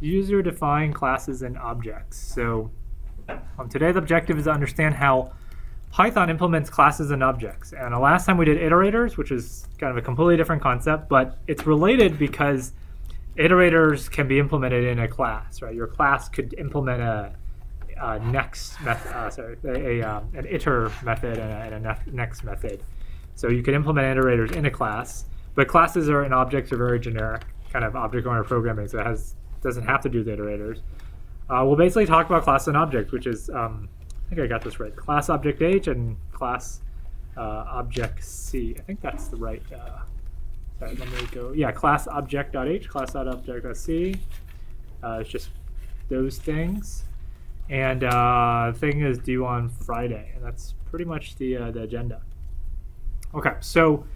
user-defined classes and objects. So today's objective is to understand how Python implements classes and objects. And the last time we did iterators, which is kind of a completely different concept, but it's related because iterators can be implemented in a class, right? Your class could implement an iter method and a next method. So you could implement iterators in a class, but classes and objects are very generic, kind of object-oriented programming, so it doesn't have to do with iterators. We'll basically talk about class and object, which is, I think I got this right, class object H and class object C. I think that's the right, sorry, let me go, yeah, class object.h, class.object.c. It's just those things. And thing is due on Friday, and that's pretty much the agenda. Okay, so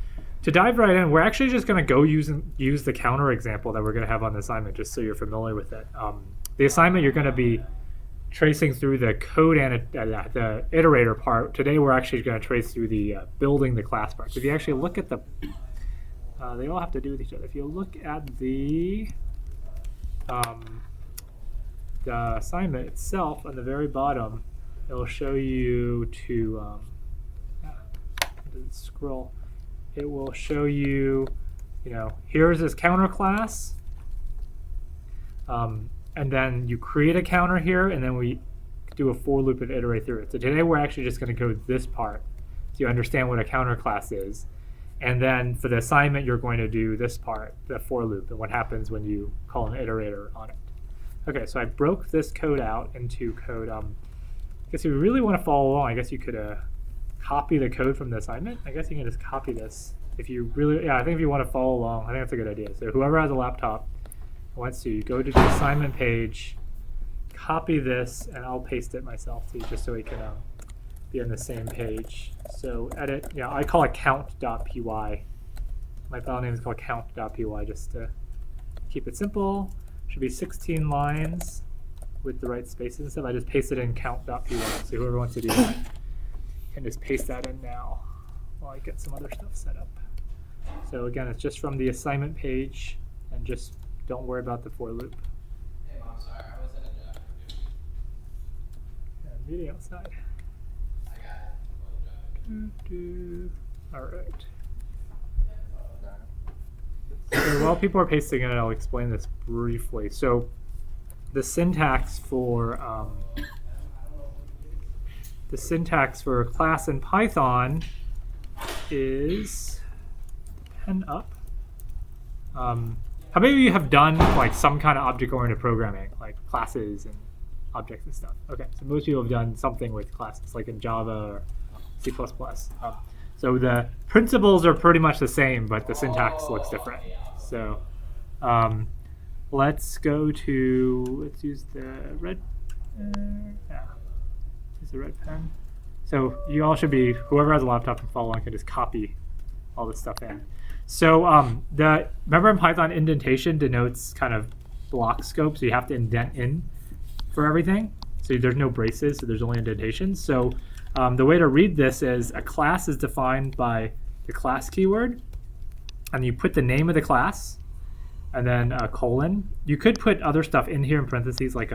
to dive right in, we're actually just going to go use the counter example that we're going to have on the assignment, just so you're familiar with it. The assignment, you're going to be tracing through the code and the iterator part. Today, we're actually going to trace through the building the class part. So if you actually look at the, they all have to do with each other. If you look at the assignment itself on the very bottom, it will show you to scroll. It will show you, here's this counter class, and then you create a counter here, and then we do a for loop and iterate through it. So today we're actually just going to go this part, so you understand what a counter class is, and then for the assignment you're going to do this part, the for loop, and what happens when you call an iterator on it. Okay, so I broke this code out into code. I guess if you really want to follow along, I guess you could copy the code from the assignment. I guess you can just copy this. If you really, I think if you want to follow along, I think that's a good idea. So whoever has a laptop wants to, go to the assignment page, copy this, and I'll paste it myself too, just so we can be on the same page. So edit, I call it count.py. My file name is called count.py, just to keep it simple. Should be 16 lines with the right spaces and stuff. I just pasted in count.py, so whoever wants to do that can just paste that in now while I get some other stuff set up. So again, it's just from the assignment page, and just don't worry about the for loop. Hey Mom, sorry, I was in a job interview. Yeah, meeting outside. I got it. All right. So while people are pasting it, I'll explain this briefly. So the syntax for class in Python is pen up. How many of you have done like some kind of object-oriented programming, like classes and objects and stuff? Okay, so most people have done something with classes, like in Java or C++. So the principles are pretty much the same, but the syntax looks different. So let's use the red, use the red pen. So you all should be, whoever has a laptop and follow along can just copy all this stuff in. So remember in Python, indentation denotes kind of block scope, so you have to indent in for everything. So there's no braces, so there's only indentation. So the way to read this is a class is defined by the class keyword, and you put the name of the class, and then a colon. You could put other stuff in here in parentheses, like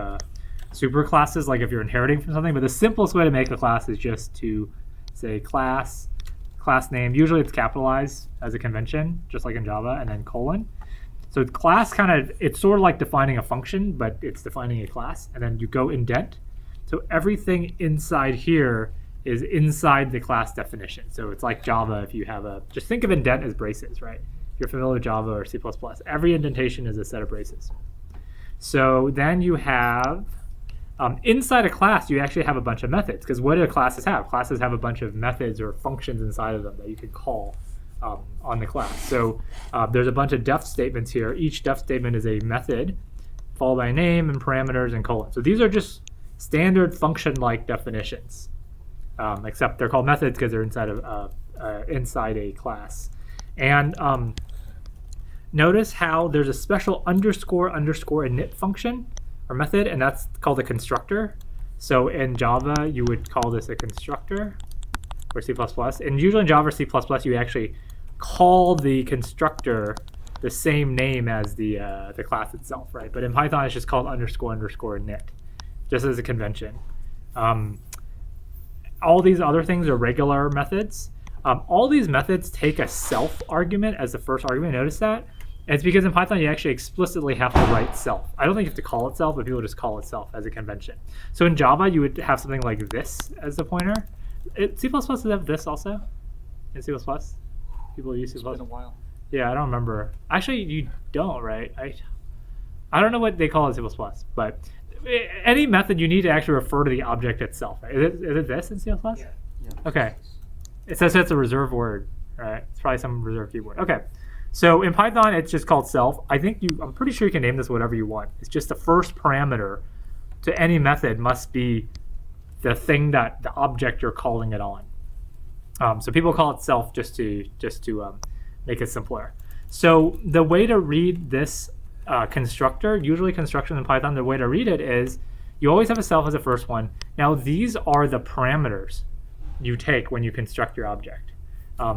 super classes, like if you're inheriting from something, but the simplest way to make a class is just to say class name. Usually it's capitalized as a convention, just like in Java, and then colon. So class it's sort of like defining a function, but it's defining a class, and then you go indent. So everything inside here is inside the class definition. So it's like Java. If you have just think of indent as braces, right? If you're familiar with Java or C++, every indentation is a set of braces. So then you have, inside a class, you actually have a bunch of methods, because what do classes have? Classes have a bunch of methods or functions inside of them that you can call on the class. So there's a bunch of def statements here. Each def statement is a method, followed by a name and parameters and colon. So these are just standard function-like definitions, except they're called methods because they're inside a class. And notice how there's a special underscore init function or method, and that's called a constructor. So in Java, you would call this a constructor, or C++. And usually in Java or C++, you actually call the constructor the same name as the class itself, right? But in Python, it's just called __ init, just as a convention. All these other things are regular methods. All these methods take a self argument as the first argument. Notice that? And it's because in Python, you actually explicitly have to write self. I don't think you have to call it self, but people just call it self as a convention. So in Java, you would have something like this as the pointer. C++ does have this also in C++. People use C++. It's been a while. Yeah, I don't remember. Actually, you don't, right? I don't know what they call it in C++, but any method you need to actually refer to the object itself. Right? Is it this in C++? Yeah. Yeah. Okay. It says it's a reserved word, right? It's probably some reserved keyword. Okay. So in Python, it's just called self. I'm pretty sure you can name this whatever you want. It's just the first parameter to any method must be the thing that the object you're calling it on. So people call it self just to make it simpler. So the way to read this constructor, usually construction in Python, the way to read it is you always have a self as the first one. Now these are the parameters you take when you construct your object.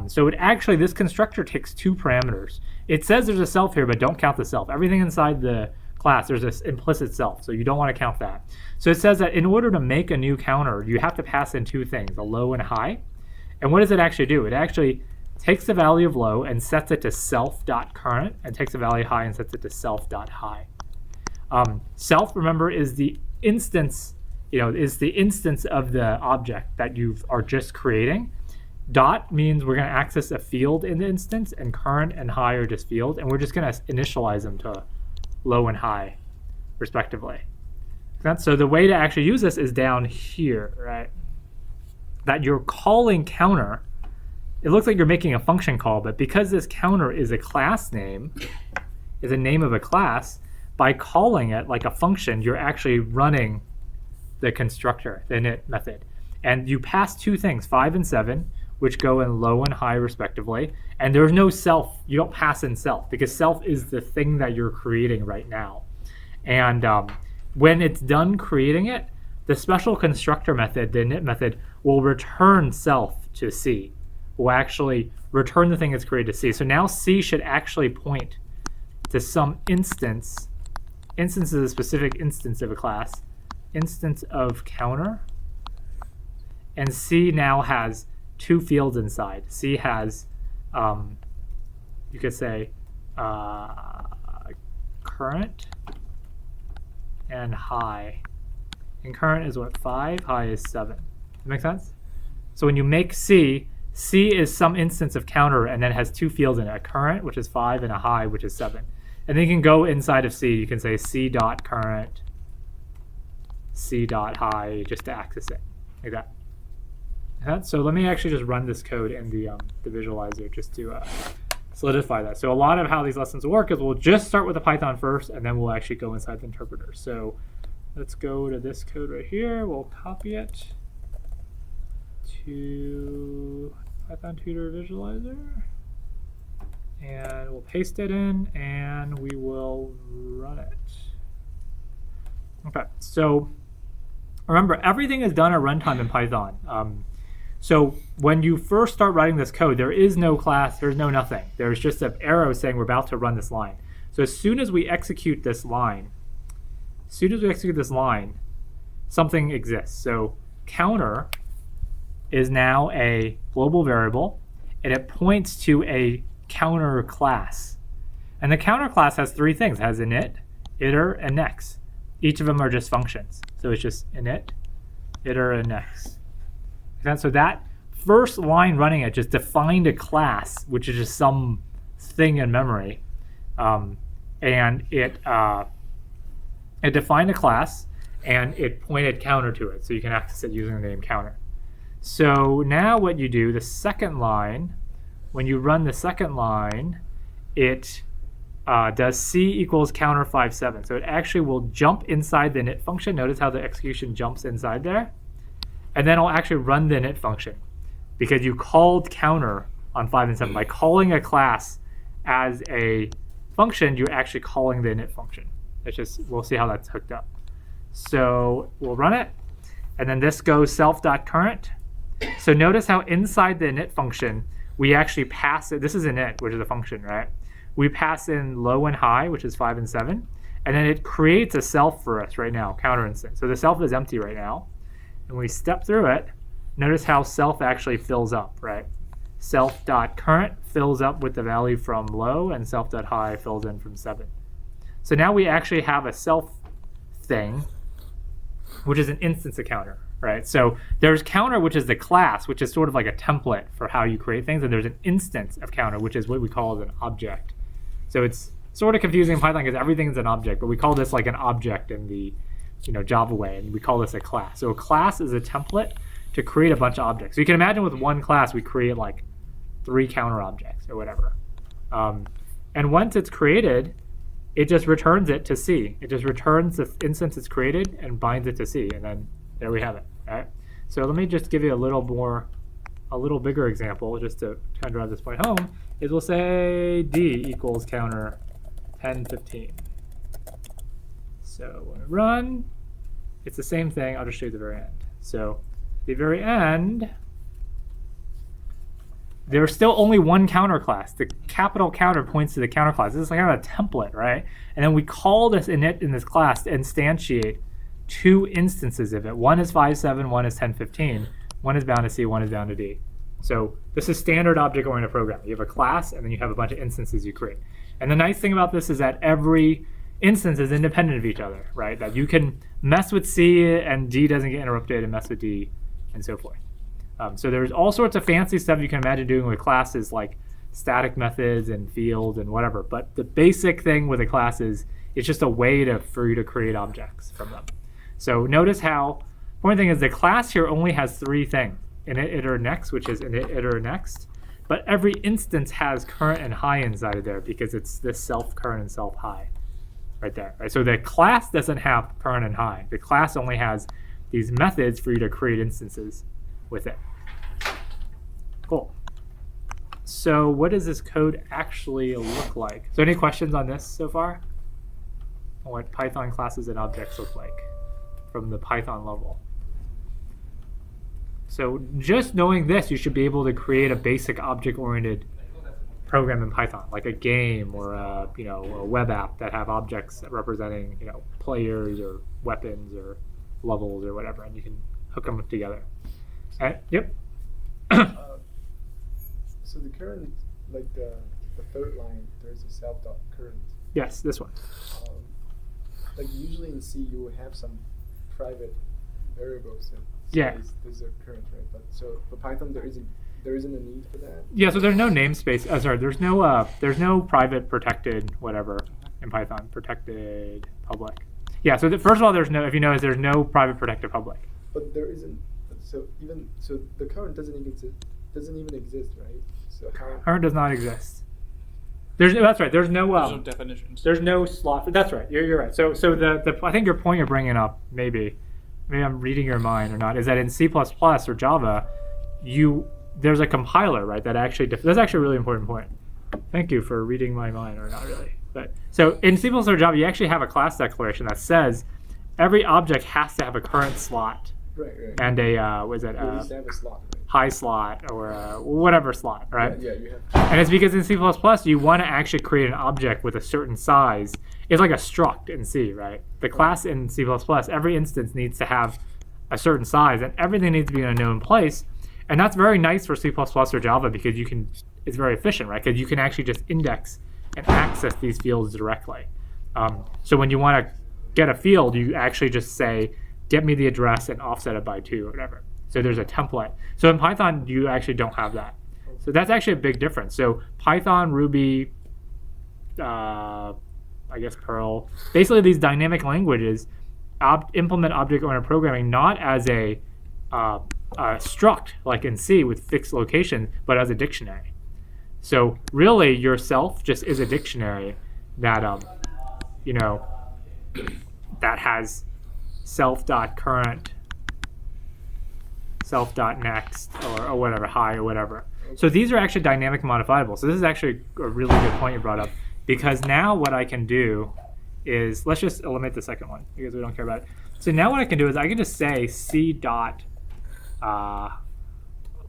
So this constructor takes two parameters. It says there's a self here, but don't count the self. Everything inside the class, there's this implicit self, so you don't want to count that. So it says that in order to make a new counter, you have to pass in two things, a low and a high. And what does it actually do? It actually takes the value of low and sets it to self.current, and takes the value of high and sets it to self.high. Self, remember, is the instance, is the instance of the object that you are just creating. Dot means we're going to access a field in the instance, and current and high are just fields, and we're just going to initialize them to low and high, respectively. So the way to actually use this is down here, right? That you're calling counter. It looks like you're making a function call, but because this counter is a class name, is a name of a class, by calling it like a function, you're actually running the constructor, the init method. And you pass two things, 5 and 7, which go in low and high respectively. And there's no self. You don't pass in self, because self is the thing that you're creating right now. And when it's done creating it, the special constructor method, the init method, will return self to C. Will actually return the thing that's created to C. So now C should actually point to some instance. Instance is a specific instance of a class. Instance of counter. And C now has two fields inside. C has, you could say, current and high. And current is what, 5? High is 7. Does that make sense? So when you make C is some instance of counter, and then has two fields in it, a current, which is 5, and a high, which is 7. And then you can go inside of C. You can say C.current, C.high, just to access it, like that. So let me actually just run this code in the visualizer just to solidify that. So a lot of how these lessons work is we'll just start with the Python first, and then we'll actually go inside the interpreter. So let's go to this code right here. We'll copy it to Python Tutor Visualizer, and we'll paste it in, and we will run it. Okay, so remember, everything is done at runtime in Python. So when you first start writing this code, there is no class, there's no nothing. There's just an arrow saying we're about to run this line. So as soon as we execute this line, something exists. So counter is now a global variable, and it points to a counter class. And the counter class has three things. It has init, iter, and next. Each of them are just functions. So it's just init, iter, and next. And so that first line running it just defined a class, which is just some thing in memory. And it defined a class, and it pointed counter to it. So you can access it using the name counter. So now what you do, the second line, when you run the second line, it does C equals counter 5.7. So it actually will jump inside the init function. Notice how the execution jumps inside there. And then it'll actually run the init function, because you called counter on 5 and 7. By calling a class as a function, you're actually calling the init function. It's just, we'll see how that's hooked up. So we'll run it. And then this goes self.current. So notice how inside the init function, we actually pass it. This is init, which is a function, right? we pass in low and high, which is 5 and 7, and then it creates a self for us right now, counter instance. So the self is empty right now, and we step through it. Notice how self actually fills up, right? Self.current fills up with the value from low, and self.high fills in from 7. So now we actually have a self thing, which is an instance of counter, right? So there's counter, which is the class, which is sort of like a template for how you create things, and there's an instance of counter, which is what we call as an object. So it's sort of confusing in Python because everything's an object, but we call this like an object in the Java way, and we call this a class. So a class is a template to create a bunch of objects. So you can imagine with one class, we create like 3 counter objects or whatever. And once it's created, it just returns it to C. It just returns the instance it's created and binds it to C, and then there we have it. Right? So let me just give you a little bigger example, just to kind of drive this point home. Is we'll say D equals counter 10, 15. So when we run, it's the same thing. I'll just show you the very end. So the very end, there's still only one counter class. The capital counter points to the counter class. This is like kind of a template, right? And then we call this init in this class to instantiate 2 instances of it. One is 5, 7, one is 10, 15. One is bound to C, one is bound to D. So this is standard object-oriented programming. You have a class, and then you have a bunch of instances you create. And the nice thing about this is that every instance is independent of each other, right? That you can mess with C and D doesn't get interrupted, and mess with D, and so forth. So there's all sorts of fancy stuff you can imagine doing with classes, like static methods and fields and whatever. But the basic thing with a class is it's just a way for you to create objects from them. So notice how, one thing is the class here only has 3 things. Init, iter, next, which is init, iter, next. But every instance has current and high inside of there because it's this self current and self high right there. Right? So the class doesn't have current and high. The class only has these methods for you to create instances with it. Cool. So what does this code actually look like? So any questions on this so far? On what Python classes and objects look like from the Python level? So just knowing this, you should be able to create a basic object-oriented program in Python, like a game or a web app that have objects representing players or weapons or levels or whatever, and you can hook them together. Yep. So the current, like the third line, there's a self.current. Yes, this one. Like usually in C, you will have some private variables that Yeah. says there's a current, right? But so for Python, there isn't a need for that. Yeah, so there's no namespace. There's no private protected whatever in Python. Protected public. Yeah. So first of all, there's no private protected public. But there isn't. So the current doesn't even exist, right? So how? Current does not exist. That's right. There's no There's no definitions. There's no slot. That's right. You're right. So the I think your point you're bringing up, maybe I'm reading your mind or not, is that in C++ or Java, there's a compiler, right? That actually that's actually a really important point. Thank you for reading my mind, or not really. But so in C++ or Java, you actually have a class declaration that says every object has to have a current slot Right. and a You at least have a slot, right? high slot or whatever slot, right? Yeah, you have. And it's because in C++ you want to actually create an object with a certain size. It's like a struct in C, right? The class in C++, every instance needs to have a certain size, and everything needs to be in a known place. And that's very nice for C++ or Java because it's very efficient, right? Because you can actually just index and access these fields directly. So when you want to get a field, you actually just say, get me the address and offset it by 2 or whatever. So there's a template. So in Python, you actually don't have that. So that's actually a big difference. So Python, Ruby, I guess Perl, basically these dynamic languages implement object-oriented programming not as a struct like in C with fixed location, but as a dictionary. So really, yourself just is a dictionary that that has self.current, self.next, or whatever, high or whatever. So these are actually dynamic modifiable. So this is actually a really good point you brought up, because now what I can do is, let's just eliminate the second one because we don't care about it. So now what I can do is I can just say C dot,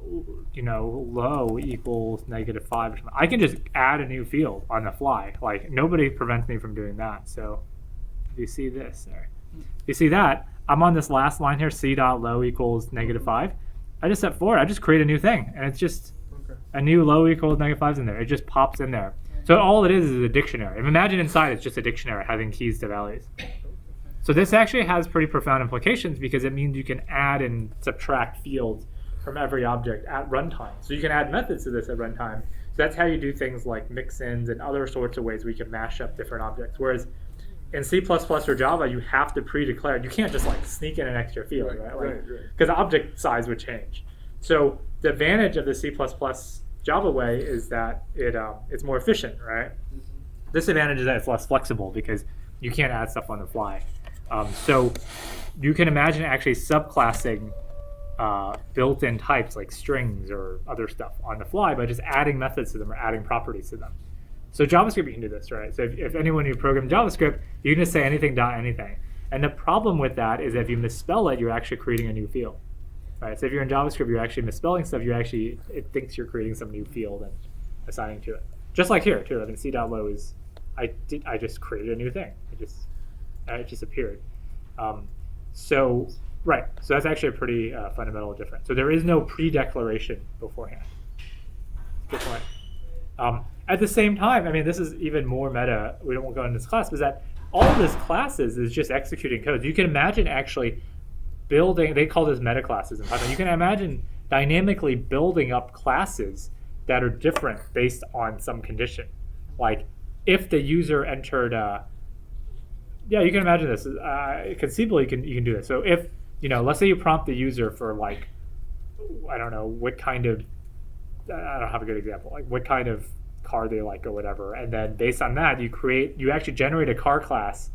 low equals -5 or something, I can just add a new field on the fly. Like nobody prevents me from doing that. So if you see this there, you see that I'm on this last line here, c dot low equals -5. I just set forward, I just create a new thing, and it's just a new low equals -5's in there. It just pops in there. So all it is a dictionary. And imagine inside it's just a dictionary having keys to values. So this actually has pretty profound implications because it means you can add and subtract fields from every object at runtime. So you can add methods to this at runtime. So that's how you do things like mix-ins and other sorts of ways we can mash up different objects. Whereas in C++ or Java, you have to pre-declare. You can't just like sneak in an extra field, right? Because the object size would change. So the advantage of the C++ Java way is that it's more efficient, right? Disadvantage is that it's less flexible because you can't add stuff on the fly. So you can imagine actually subclassing built-in types like strings or other stuff on the fly by just adding methods to them or adding properties to them. So JavaScript, you can do this, right? So if anyone who programmed JavaScript, you can just say anything dot anything. And the problem with that is if you misspell it, you're actually creating a new field. Right, so if you're in JavaScript, you're actually misspelling stuff. It thinks you're creating some new field and assigning to it. Just like here too. I mean, c.low is I just created a new thing. It just appeared. So that's actually a pretty fundamental difference. So there is no pre-declaration beforehand. Good point. At the same time, I mean, this is even more meta. We won't go into this class, but that all of this classes is just executing code. You can imagine actually building, they call this meta classes in Python. You can imagine dynamically building up classes that are different based on some condition. Like if the user entered, you can imagine this. Conceivably, you can do this. So if, let's say you prompt the user for like, I don't know, what kind of, I don't have a good example, like what kind of car they like or whatever. And then based on that, you actually generate a car class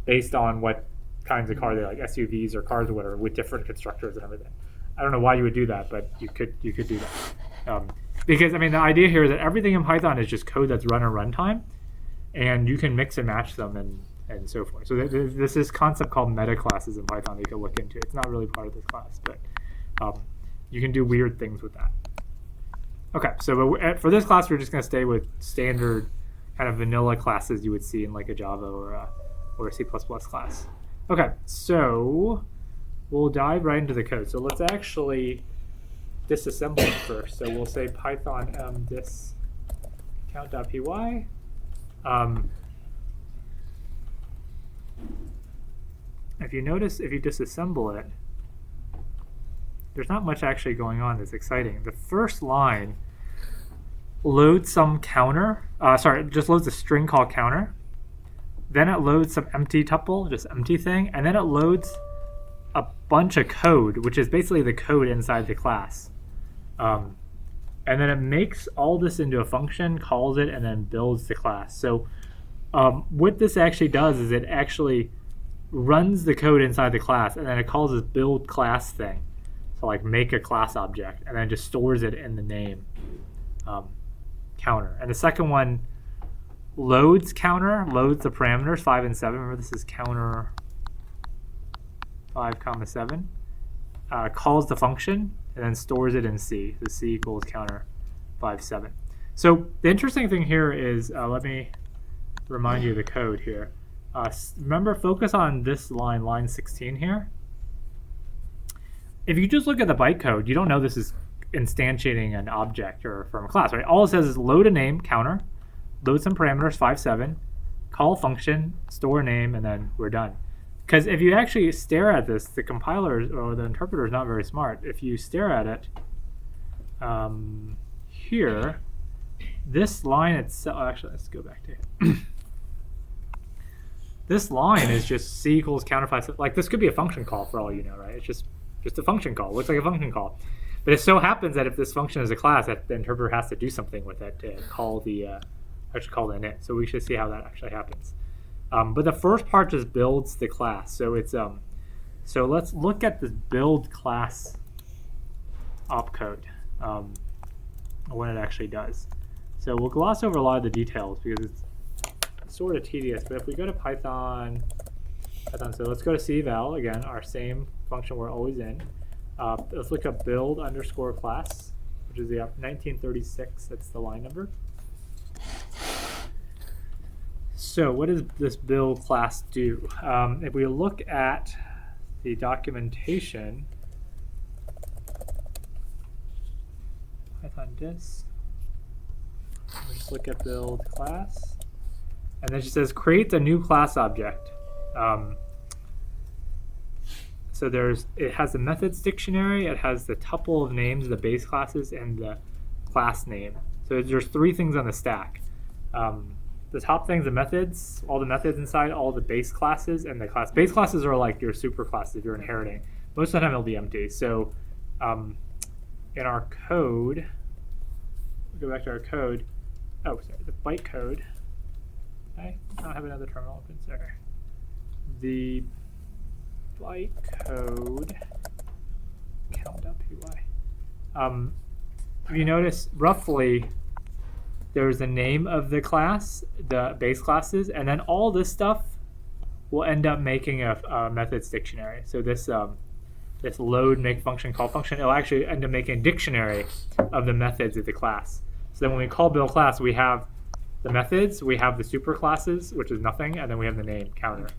based on what kinds of car they like, SUVs or cars or whatever, with different constructors and everything. I don't know why you would do that, but you could do that. Because I mean, the idea here is that everything in Python is just code that's run at runtime, and you can mix and match them and so forth. So there's this concept called meta classes in Python that you can look into. It's not really part of this class, but you can do weird things with that. Okay, so for this class, we're just going to stay with standard kind of vanilla classes you would see in like a Java or a C++ class. Okay, so we'll dive right into the code. So let's actually disassemble it first. So we'll say python dis count.py. If you notice, if you disassemble it, there's not much actually going on that's exciting. The first line loads some counter. Just loads a string called counter. Then it loads some empty tuple, just empty thing, and then it loads a bunch of code, which is basically the code inside the class. And then it makes all this into a function, calls it, and then builds the class. So what this actually does is it actually runs the code inside the class, and then it calls this build class thing. So like make a class object, and then just stores it in the name counter. And the second one loads counter, loads the parameters 5 and 7. Remember, this is counter 5, 7. Calls the function and then stores it in C. So C equals counter 5, 7. So the interesting thing here is, let me remind you of the code here. Remember, focus on this line 16 here. If you just look at the bytecode, you don't know this is instantiating an object or from a class, right? All it says is load a name, counter, load some parameters, 5, 7, call function, store name, and then we're done. Because if you actually stare at this, the compiler or the interpreter is not very smart. If you stare at it here, this line itself, actually, let's go back to it. This line is just C equals counter 5, 7. Like this could be a function call for all you know, right? It's just a function call. It looks like a function call. But it so happens that if this function is a class, that the interpreter has to do something with it to call the init. So we should see how that actually happens. But the first part just builds the class. So it's so let's look at this build class opcode, what it actually does. So we'll gloss over a lot of the details because it's sort of tedious. But if we go to Python, so let's go to ceval again, our same function we're always in. Let's look up build underscore class, which is the 1936. That's the line number. So what does this build class do? If we look at the documentation, Python dis, we just look at build class, and then she says create a new class object. So it has the methods dictionary, it has the tuple of names, the base classes, and the class name. So there's 3 things on the stack. The top things, the methods, all the methods inside, all the base classes, and the class. Base classes are like your super classes if you're inheriting. Most of the time it'll be empty. So in our code, go back to our code. Oh, sorry, the bytecode. I don't have another terminal open, sorry. The bytecode count.py. If you notice, roughly, there's the name of the class, the base classes, and then all this stuff will end up making a methods dictionary. So this load make function call function, it'll actually end up making a dictionary of the methods of the class. So then when we call build class, we have the methods, we have the super classes, which is nothing, and then we have the name counter.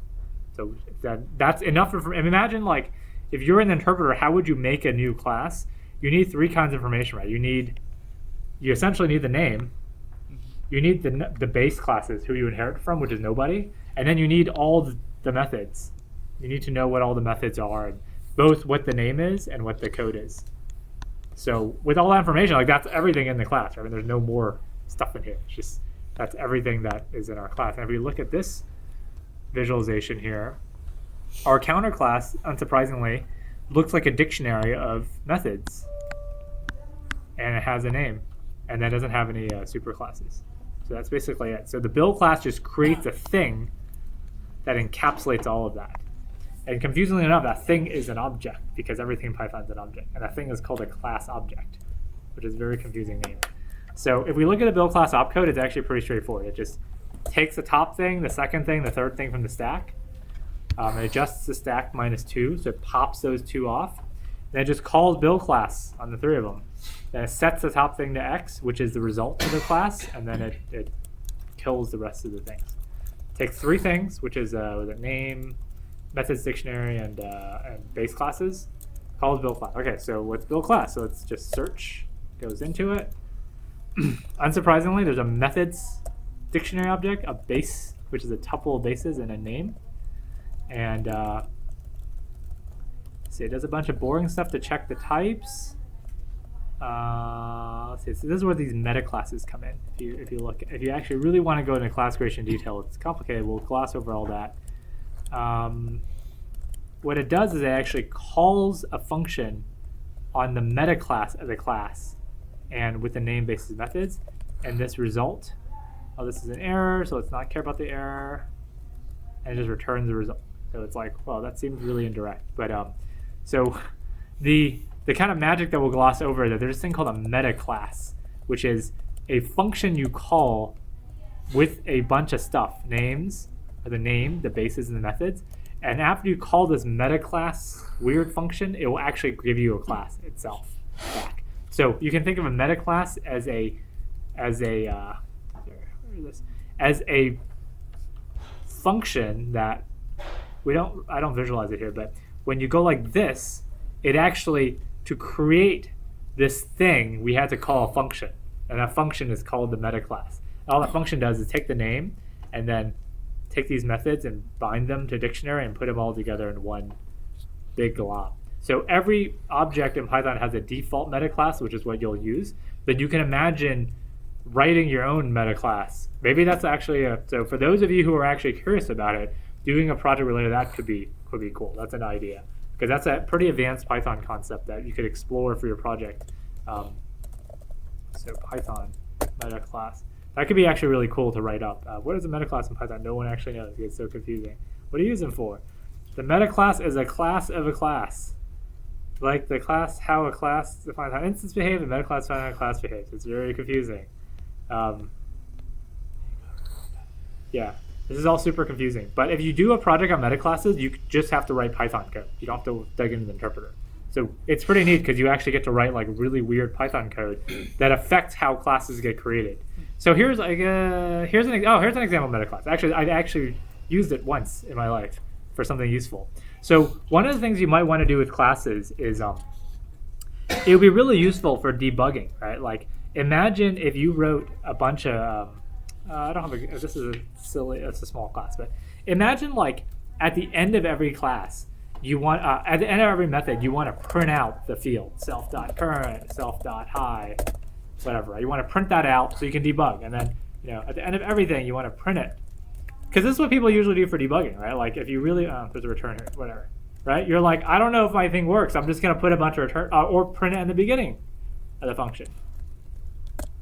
So that's enough. And imagine, like, if you're an interpreter, how would you make a new class? You need 3 kinds of information, right? You essentially need the name. You need the base classes, who you inherit from, which is nobody, and then you need all the methods. You need to know what all the methods are, both what the name is and what the code is. So with all that information, like, that's everything in the class, right? I mean, there's no more stuff in here. It's just that's everything that is in our class. And if we look at this visualization here, our counter class, unsurprisingly, looks like a dictionary of methods, and it has a name, and that doesn't have any super classes. So that's basically it. So the build class just creates a thing that encapsulates all of that. And confusingly enough, that thing is an object, because everything in Python is an object. And that thing is called a class object, which is a very confusing name. So if we look at a build class opcode, it's actually pretty straightforward. It just takes the top thing, the second thing, the third thing from the stack. It adjusts the stack -2, so it pops those 2 off. Then it just calls build class on the 3 of them. Then it sets the top thing to X, which is the result of the class, and then it kills the rest of the things. Takes 3 things, which is the name, methods dictionary, and base classes. Calls build class. Okay, so what's build class? So let's just search, goes into it. Unsurprisingly, there's a methods dictionary object, a base, which is a tuple of bases, and a name. And see, it does a bunch of boring stuff to check the types. Let's see. So this is where these meta classes come in. If you actually really want to go into class creation detail, it's complicated. We'll gloss over all that. What it does is it actually calls a function on the meta class of the class, and with the name basis methods, and this result. Oh, this is an error, so let's not care about the error, and it just returns the result. So it's like, well, that seems really indirect. But so the kind of magic that we'll gloss over is that there's this thing called a meta class, which is a function you call with a bunch of stuff, names, or the name, the bases, and the methods. And after you call this meta class weird function, it will actually give you a class itself back. So you can think of a meta class as a function that I don't visualize it here, but when you go like this, it actually, to create this thing, we had to call a function, and that function is called the meta class. And all that function does is take the name and then take these methods and bind them to dictionary and put them all together in one big glob. So every object in Python has a default meta class, which is what you'll use, but you can imagine writing your own meta class. Maybe that's actually so for those of you who are actually curious about it, doing a project related to that could be cool. That's an idea, because that's a pretty advanced Python concept that you could explore for your project. So Python meta class. That could be actually really cool to write up. What is a meta class in Python? No one actually knows. It's so confusing. What are you using for? The meta class is a class of a class. Like the class, how a class defines how instance behave, and meta class defines how a class behaves. It's very confusing. Yeah, this is all super confusing. But if you do a project on meta classes, you just have to write Python code. You don't have to dig into the interpreter. So it's pretty neat because you actually get to write like really weird Python code that affects how classes get created. So here's like here's an example of meta class. Actually, I actually used it once in my life for something useful. So one of the things you might want to do with classes is it would be really useful for debugging, right? Like imagine if you wrote a bunch of I don't have a, this is it's a small class, but imagine like at the end of every class, you want at the end of every method, you want to print out the field self.current, self.high, whatever. Right? You want to print that out so you can debug, and then at the end of everything, you want to print it, because this is what people usually do for debugging, right? Like if you really there's a return here, whatever, right? You're like, I don't know if my thing works. I'm just gonna put a bunch of return or print it in the beginning of the function.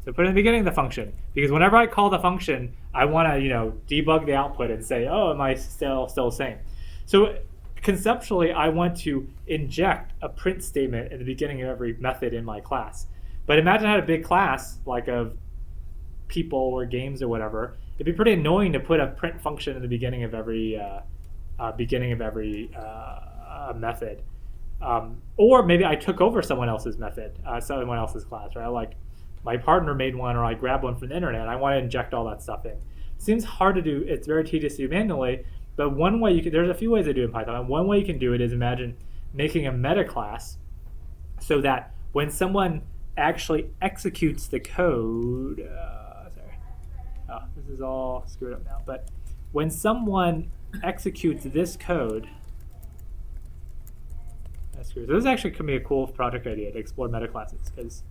So put it in the beginning of the function, because whenever I call the function, I want to debug the output and say, oh, am I still the same? So conceptually, I want to inject a print statement in the beginning of every method in my class. But imagine I had a big class like of people or games or whatever. It'd be pretty annoying to put a print function in the beginning of every method. Or maybe I took over someone else's method, someone else's class, right? Like my partner made one, or I grabbed one from the internet. I want to inject all that stuff in. Seems hard to do. It's very tedious to do manually. But one way there's a few ways to do it in Python. And one way you can do it is imagine making a meta class so that when someone actually executes the code, this is all screwed up now. But when someone executes this code, so this actually can be a cool project idea to explore meta classes, because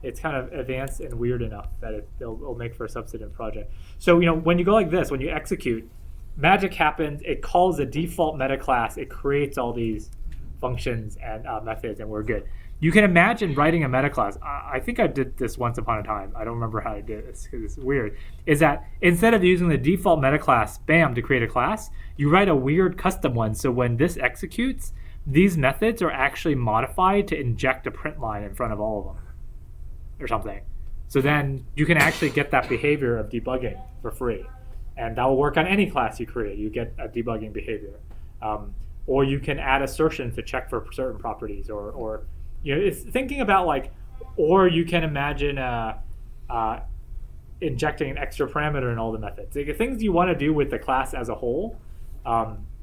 it's kind of advanced and weird enough that it'll make for a substantive project. So when you go like this, when you execute, magic happens. It calls a default meta class. It creates all these functions and methods, and we're good. You can imagine writing a meta class. I think I did this once upon a time. I don't remember how I did this because it's weird. Is that instead of using the default meta class, bam, to create a class, you write a weird custom one. So when this executes, these methods are actually modified to inject a print line in front of all of them or something. So then you can actually get that behavior of debugging for free. And that will work on any class you create. You get a debugging behavior. Or you can add assertions to check for certain properties, or it's thinking about like, or you can imagine injecting an extra parameter in all the methods. Like, things you want to do with the class as a whole,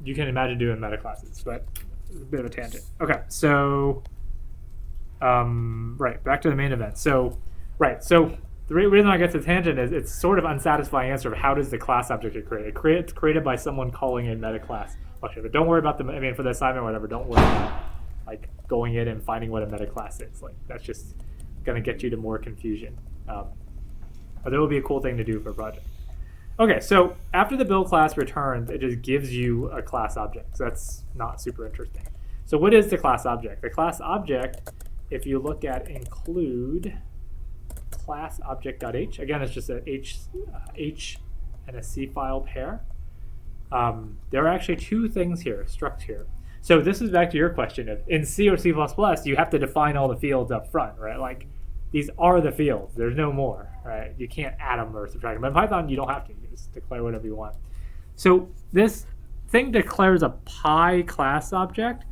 you can imagine doing meta classes, but it's a bit of a tangent. Okay, so right, back to the main event. So the reason I get to tangent is it's sort of unsatisfying answer of how does the class object get created. It's created by someone calling a meta class function. But don't worry about for the assignment or whatever, don't worry about like going in and finding what a meta class is. Like that's just going to get you to more confusion. But that would be a cool thing to do for a project. Okay, so after the build class returns, it just gives you a class object. So that's not super interesting. So what is the class object? The class object, if you look at include class object.h, again, it's just a H and a C file pair. There are actually two things here, struct here. So this is back to your question of in C or C++, you have to define all the fields up front, right? Like these are the fields. There's no more, right? You can't add them or subtract them. But in Python, you don't have to. You just declare whatever you want. So this thing declares a Pi class object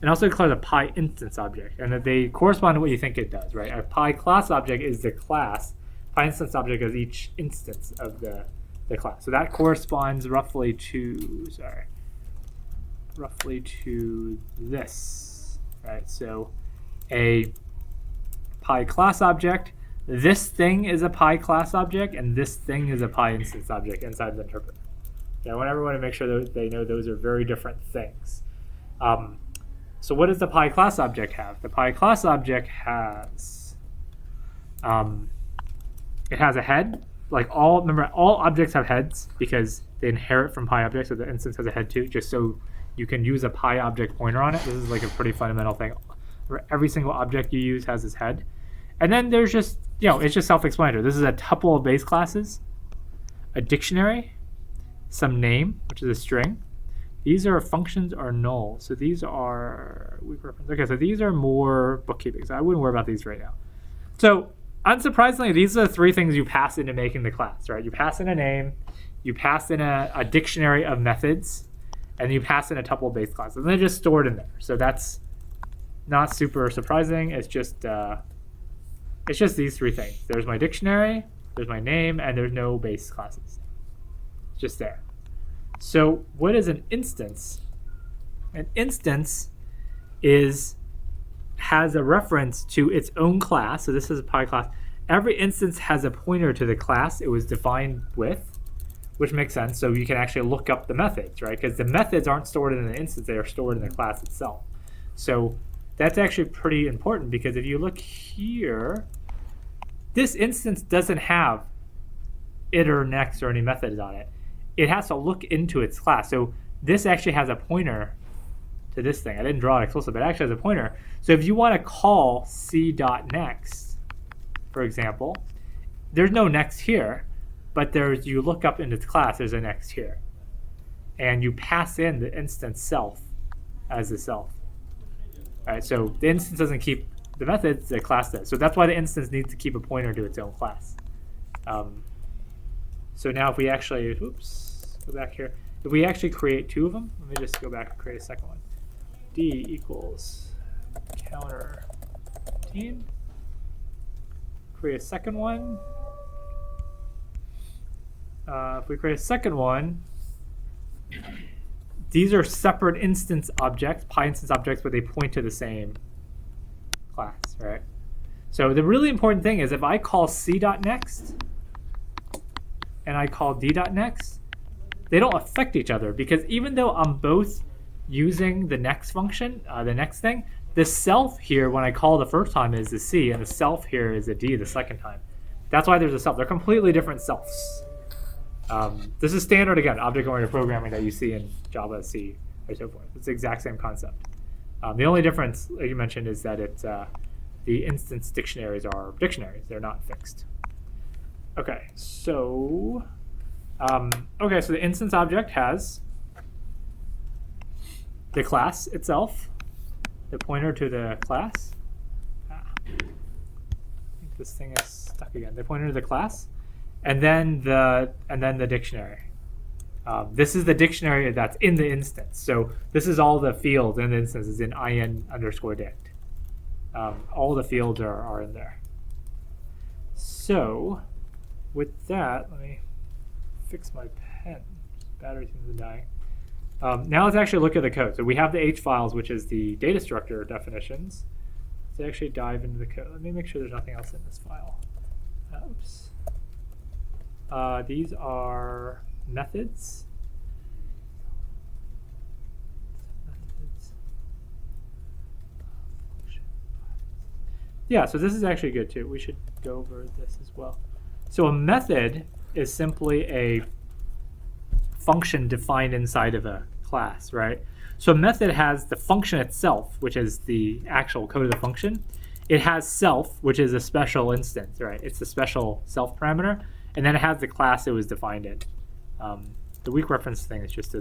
and also declares a Pi instance object. And that they correspond to what you think it does, right? A Pi class object is the class. Pi instance object is each instance of the class. So that corresponds roughly to this, right? So a Pi class object, this thing is a Pi class object, and this thing is a Pi instance object inside the interpreter. Okay, I want everyone to make sure that they know those are very different things. So what does the Pi class object have? The Pi class object has it has a head. Like remember, all objects have heads because they inherit from Pi objects, so the instance has a head too, just so you can use a Pi object pointer on it. This is like a pretty fundamental thing. Every single object you use has its head. And then there's just, it's just self-explanatory. This is a tuple of base classes, a dictionary, some name, which is a string. These are functions or null. So these are, okay, so these are more bookkeeping. So I wouldn't worry about these right now. So unsurprisingly, these are the three things you pass into making the class, right? You pass in a name, you pass in a dictionary of methods, and you pass in a tuple of base classes. And they're just stored in there. So that's not super surprising. It's just these three things. There's my dictionary, there's my name, and there's no base classes. It's just there. So what is an instance? An instance has a reference to its own class. So this is a Pi class. Every instance has a pointer to the class it was defined with, which makes sense. So you can actually look up the methods, right? Because the methods aren't stored in the instance, they are stored in the class itself. So that's actually pretty important, because if you look here, this instance doesn't have iter, next, or any methods on it. It has to look into its class. So this actually has a pointer to this thing. I didn't draw it explicitly, but it actually has a pointer. So if you want to call c.next, for example, there's no next here, but you look up into its class, there's a next here. And you pass in the instance self as the self. All right, so the instance doesn't keep the methods, the class does. So that's why the instance needs to keep a pointer to its own class. So now if we actually, go back here. If we actually create two of them, let me just go back and create a second one. D equals counter 15. Create a second one. If we create a second one, these are separate instance objects, Pi instance objects, but they point to the same class, right? So the really important thing is if I call c.next and I call d.next, they don't affect each other, because even though I'm both using the next function, the next thing, the self here when I call the first time is the c, and the self here is a d the second time. That's why there's a self. They're completely different selves. This is standard, again, object-oriented programming that you see in Java, C, or so forth. It's the exact same concept. The only difference, like you mentioned, is that the instance dictionaries are dictionaries. They're not fixed. Okay, so the instance object has the class itself, the pointer to the class. I think this thing is stuck again. The pointer to the class, and then the dictionary. This is the dictionary that's in the instance. So this is all the fields in the instance is in in_dict. All the fields are in there. So with that, let me fix my pen. Battery seems to be dying. Now let's actually look at the code. So we have the H files, which is the data structure definitions. Let's actually dive into the code. Let me make sure there's nothing else in this file. Oops. These are methods. Yeah, so this is actually good too. We should go over this as well. So a method is simply a function defined inside of a class, right? So a method has the function itself, which is the actual code of the function. It has self, which is a special instance, right? It's the special self parameter. And then it has the class it was defined in. The weak reference thing is just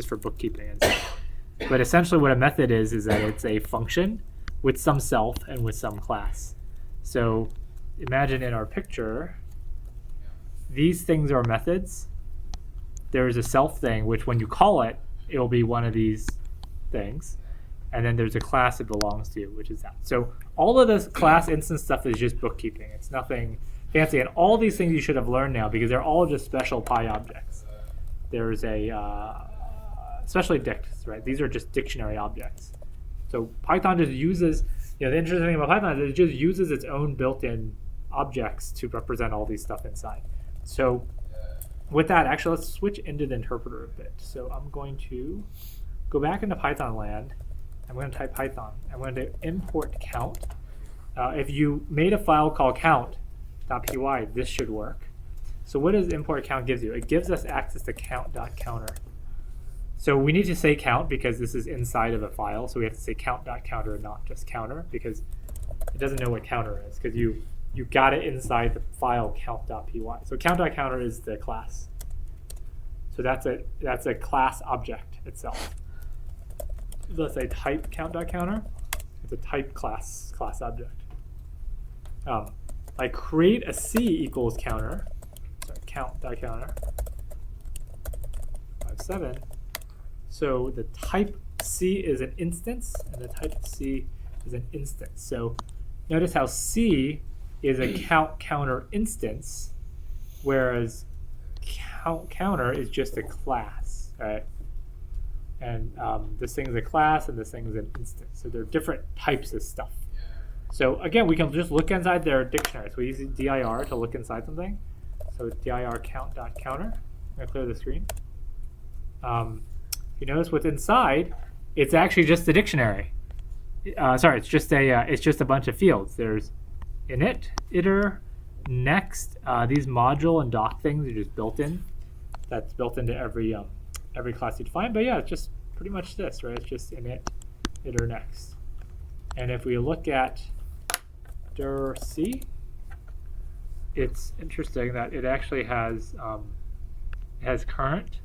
for bookkeeping and stuff. But essentially what a method is that it's a function with some self and with some class. So imagine in our picture, these things are methods. There's a self thing, which when you call it, it will be one of these things. And then there's a class it belongs to, which is that. So all of this class instance stuff is just bookkeeping. It's nothing fancy. And all these things you should have learned now, because they're all just special Pi objects. There's especially dicts, right? These are just dictionary objects. So Python just uses, the interesting thing about Python is it just uses its own built-in objects to represent all these stuff inside. So with that, actually, let's switch into the interpreter a bit. So I'm going to go back into Python land. I'm going to type Python. I'm going to import count. If you made a file called count.py, this should work. So what does import count gives you? It gives us access to count.counter. So we need to say count because this is inside of a file. So we have to say count.counter and not just counter, because it doesn't know what counter is, because you got it inside the file count.py. So count.counter is the class. So that's a class object itself. Let's say type count.counter. It's a type class object. I create a C equals counter. Sorry, count.counter. 57. So the type C is an instance, and the type of C is an instance. So notice how C is a count counter instance, whereas count counter is just a class, right? And this thing is a class, and this thing is an instance. So they're different types of stuff. So again, we can just look inside their dictionary. So we use dir to look inside something. So dir count.counter. I'm gonna clear the screen. You notice what's inside, it's actually just the dictionary. Sorry, it's just a bunch of fields. There's init, iter, next. These module and doc things are just built in. That's built into every class you define. But yeah, it's just pretty much this, right? It's just init, iter, next. And if we look at dir C, it's interesting that it actually has current,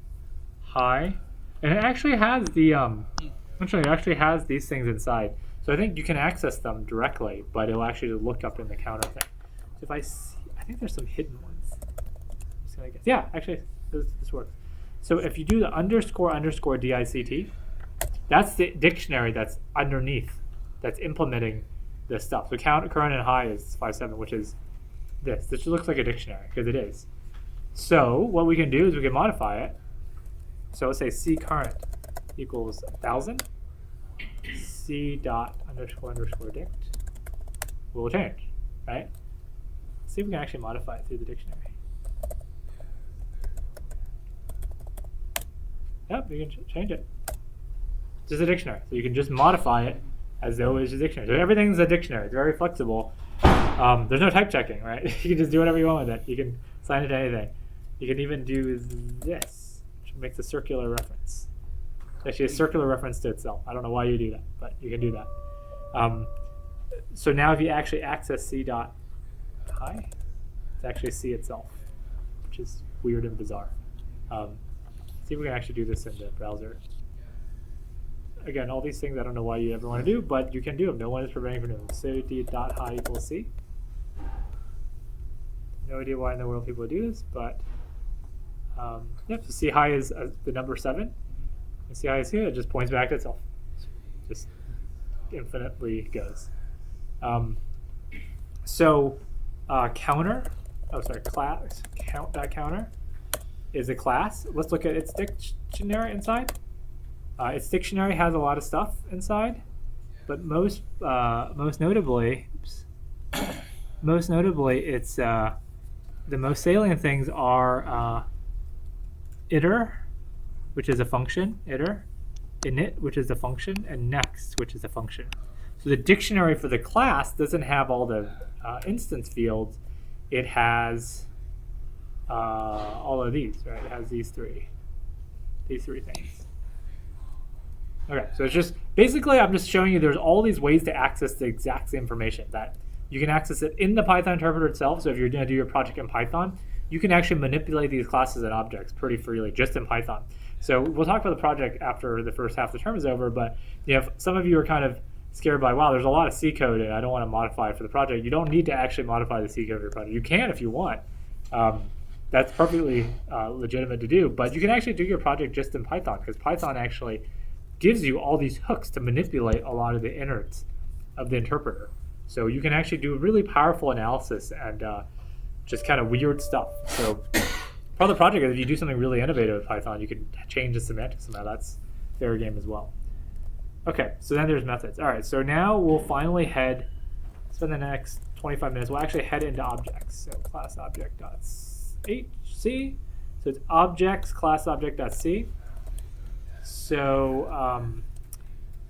high, and it actually has the it actually has these things inside. So I think you can access them directly, but it'll actually just look up in the counter thing. So if I see, I think there's some hidden ones. I'm just gonna guess. Yeah, actually, this works. So if you do the __ dict, that's the dictionary that's underneath, that's implementing this stuff. So count, current, and high is 5.7, which is this. This looks like a dictionary because it is. So what we can do is we can modify it. So let's say C current equals 1000. C dot __ dict will change, right? Let's see if we can actually modify it through the dictionary. Yep, you can change it. It's just a dictionary, so you can just modify it as though it's a dictionary. So everything's a dictionary. It's very flexible. There's no type checking, right? You can just do whatever you want with it. You can assign it to anything. You can even do this, which makes a circular reference. It's actually a circular reference to itself. I don't know why you do that, but you can do that. So now if you actually access C dot high, it's actually C itself, which is weird and bizarre. See if we can actually do this in the browser. Again, all these things I don't know why you ever want to do, but you can do them. No one is preventing from doing them. So d dot high equals C. No idea why in the world people would do this, but yep. So C high is the number 7. And C high is here. It just points back to itself. Just infinitely goes. Counter. Oh, sorry. Class count.counter is a class. Let's look at its dictionary inside. Its dictionary has a lot of stuff inside, but most notably, it's the most salient things are iter, which is a function, iter, init, which is a function, and next, which is a function. So the dictionary for the class doesn't have all the instance fields. It has all of these, right? It has these three things. Okay, so it's just basically I'm just showing you there's all these ways to access the exact same information, that you can access it in the Python interpreter itself. So if you're going to do your project in Python, you can actually manipulate these classes and objects pretty freely just in Python. So we'll talk about the project after the first half of the term is over, but if some of you are kind of scared by, wow, there's a lot of C code and I don't want to modify it for the project, you don't need to actually modify the C code for your project. You can if you want. That's perfectly legitimate to do, but you can actually do your project just in Python, because Python actually gives you all these hooks to manipulate a lot of the innards of the interpreter. So you can actually do really powerful analysis and just kind of weird stuff. So part of the project is if you do something really innovative with Python, you can change the semantics somehow. That's fair game as well. Okay, so then there's methods. All right, so now we'll finally spend the next 25 minutes, we'll actually head into objects. So class object.c. So it's objects class object.c. So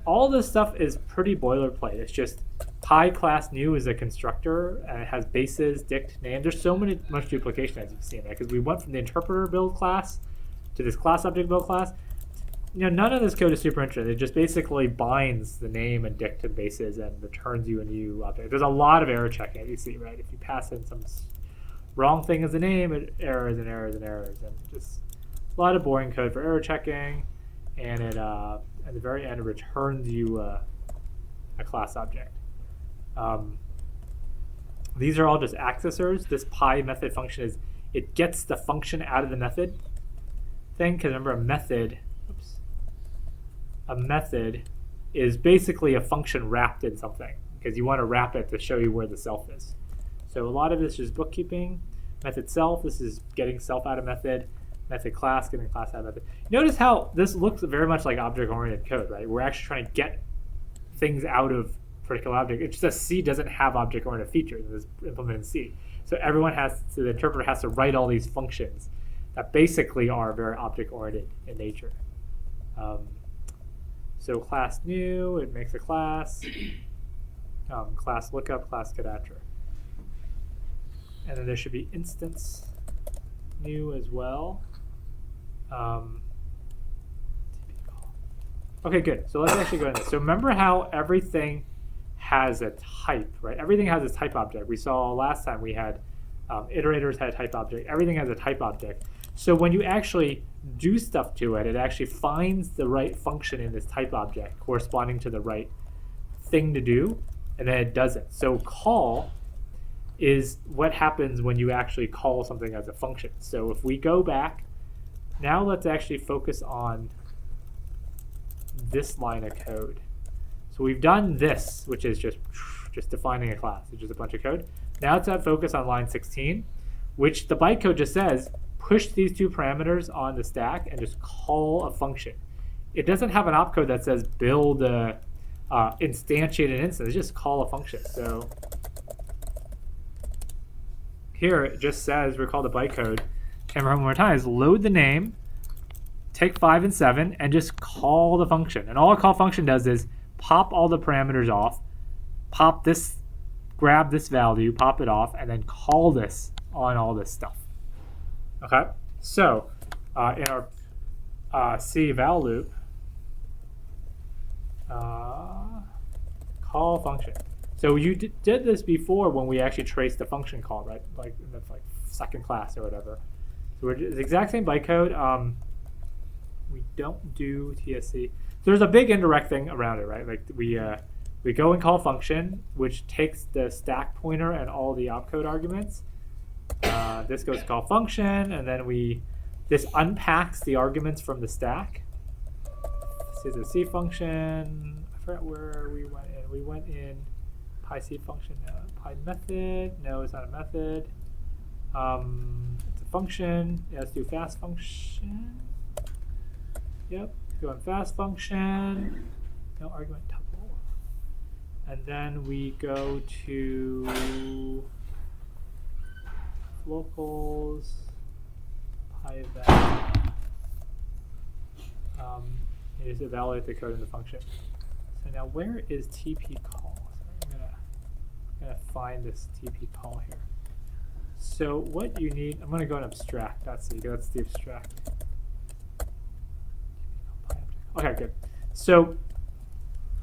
all this stuff is pretty boilerplate. It's just high class new is a constructor, and it has bases, dict, name. There's so much duplication, as you've seen, because we went from the interpreter build class to this class object build class. None of this code is super interesting. It just basically binds the name and dict and bases and returns you a new object. There's a lot of error checking, as you see, right? If you pass in some wrong thing as a name, it errors and errors and errors, and just a lot of boring code for error checking. And it at the very end, it returns you a class object. These are all just accessors. This pi method function it gets the function out of the method thing, because remember a method. a method is basically a function wrapped in something, because you want to wrap it to show you where the self is. So a lot of this is bookkeeping. Method self, this is getting self out of method. Method class, getting class out of method. Notice how this looks very much like object-oriented code, right? We're actually trying to get things out of a particular object. It's just that C doesn't have object-oriented features. It's implemented in C. So the interpreter has to write all these functions that basically are very object-oriented in nature. So class new, it makes a class. Class lookup, class getAttr. And then there should be instance new as well. Okay, good. So let's actually go into this. So remember how everything has a type, right? Everything has a type object. We saw last time we had iterators had a type object. Everything has a type object. So when you actually do stuff to it, it actually finds the right function in this type object corresponding to the right thing to do, and then it does it. So call is what happens when you actually call something as a function. So if we go back, now let's actually focus on this line of code. So we've done this, which is just defining a class, which is a bunch of code. Now let's focus on line 16, which the bytecode just says, push these two parameters on the stack and just call a function. It doesn't have an opcode that says build a instantiate an instance. It's just call a function. So here it just says, recall the bytecode. Can't remember one more time. Is load the name, take 5 and 7, and just call the function. And all a call function does is pop all the parameters off, pop this, grab this value, pop it off, and then call this on all this stuff. Okay, so in our C val loop, call function. So you did this before when we actually traced the function call, right? Like in the second class or whatever. So it's the exact same bytecode. We don't do TSC. So there's a big indirect thing around it, right? Like we go and call function, which takes the stack pointer and all the opcode arguments. This goes to call function, and then this unpacks the arguments from the stack. This is a C function. I forgot where we went in. We went in PyC function, PyMethod. No, it's not a method. It's a function. Yeah, let's do fast function. Yep, go in fast function. No argument tuple. And then we go to locals, PyEval. And just evaluate the code in the function. So now where is TP call? So I'm gonna find this TP call here. So what you need, I'm gonna go and abstract. That's the abstract. Okay, good. So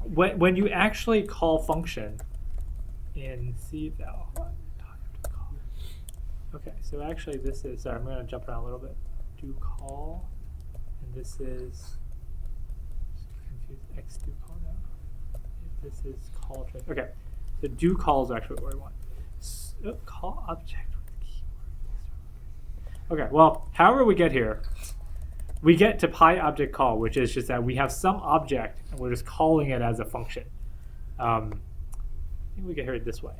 when you actually call function in cval, okay, so actually this is, sorry, I'm going to jump around a little bit. Do call, and this is, confused, X do call now. This is call trace. Okay, so do call is actually what we want. So, call object with keyword. Okay, well, however we get here, we get to PyObjectCall, which is just that we have some object and we're just calling it as a function. I think we get here this way.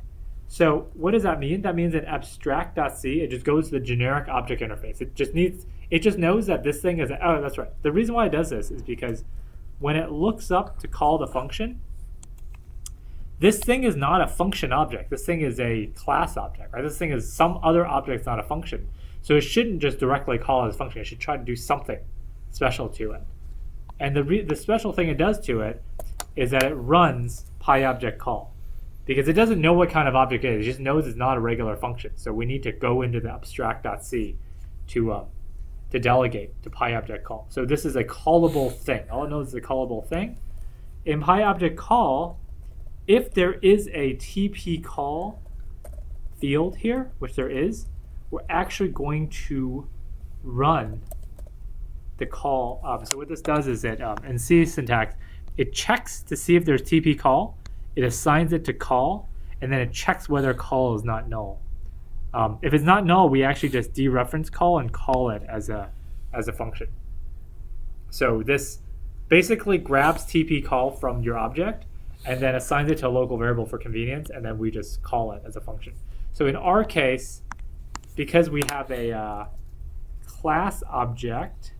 So what does that mean? That means in abstract.c, it just goes to the generic object interface. It just knows that this thing is, oh, that's right. The reason why it does this is because when it looks up to call the function, this thing is not a function object. This thing is a class object, right? This thing is some other object, not a function. So it shouldn't just directly call it as a function. It should try to do something special to it. And the special thing it does to it is that it runs PyObjectCall, because it doesn't know what kind of object it is. It just knows it's not a regular function. So we need to go into the abstract.c to delegate to PyObjectCall. So this is a callable thing. All it knows is a callable thing. In PyObjectCall, if there is a TP call field here, which there is, we're actually going to run the call. So what this does is that in C syntax, it checks to see if there's TP call, it assigns it to call, and then it checks whether call is not null. If it's not null, we actually just dereference call and call it as a function. So this basically grabs TP call from your object and then assigns it to a local variable for convenience, and then we just call it as a function. So in our case, because we have a class object,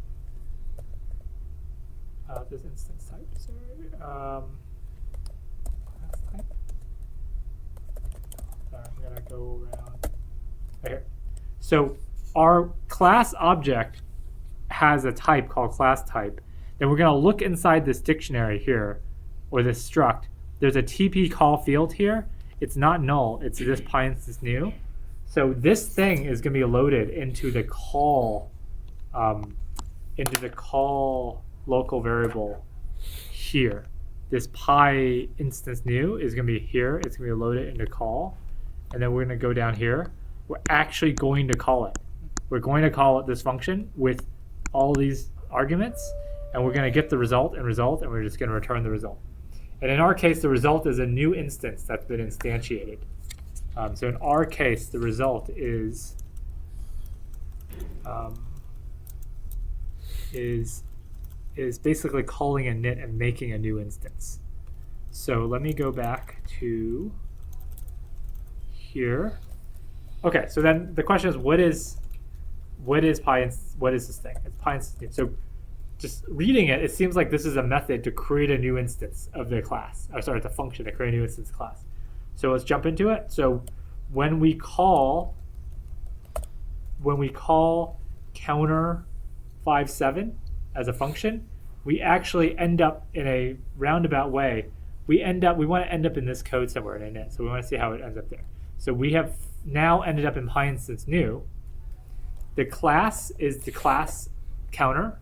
this instance type, sorry, class type. Sorry, I'm gonna go around right here. So our class object has a type called class type. Then we're gonna look inside this dictionary here, or this struct. There's a TP call field here. It's not null, it's this PyInstance new. So this thing is gonna be loaded into the call, local variable here. This PyInstance new is gonna be here. It's gonna be loaded into call, and then we're gonna go down here. We're actually going to call it. We're going to call it this function with all these arguments, and we're gonna get the result, and we're just gonna return the result. And in our case, the result is a new instance that's been instantiated. So in our case, the result is basically calling a init and making a new instance. So let me go back to here. Okay, so then the question is, what is this thing? It's PyInstance. So just reading it, it seems like this is a method to create a new instance of the class. Or sorry, it's a function to create a new instance class. So let's jump into it. So when we call counter 57 as a function, we actually end up in a roundabout way. We want to end up in this code somewhere in init. So we want to see how it ends up there. So we have now ended up in PyInstance new. The class is the class counter,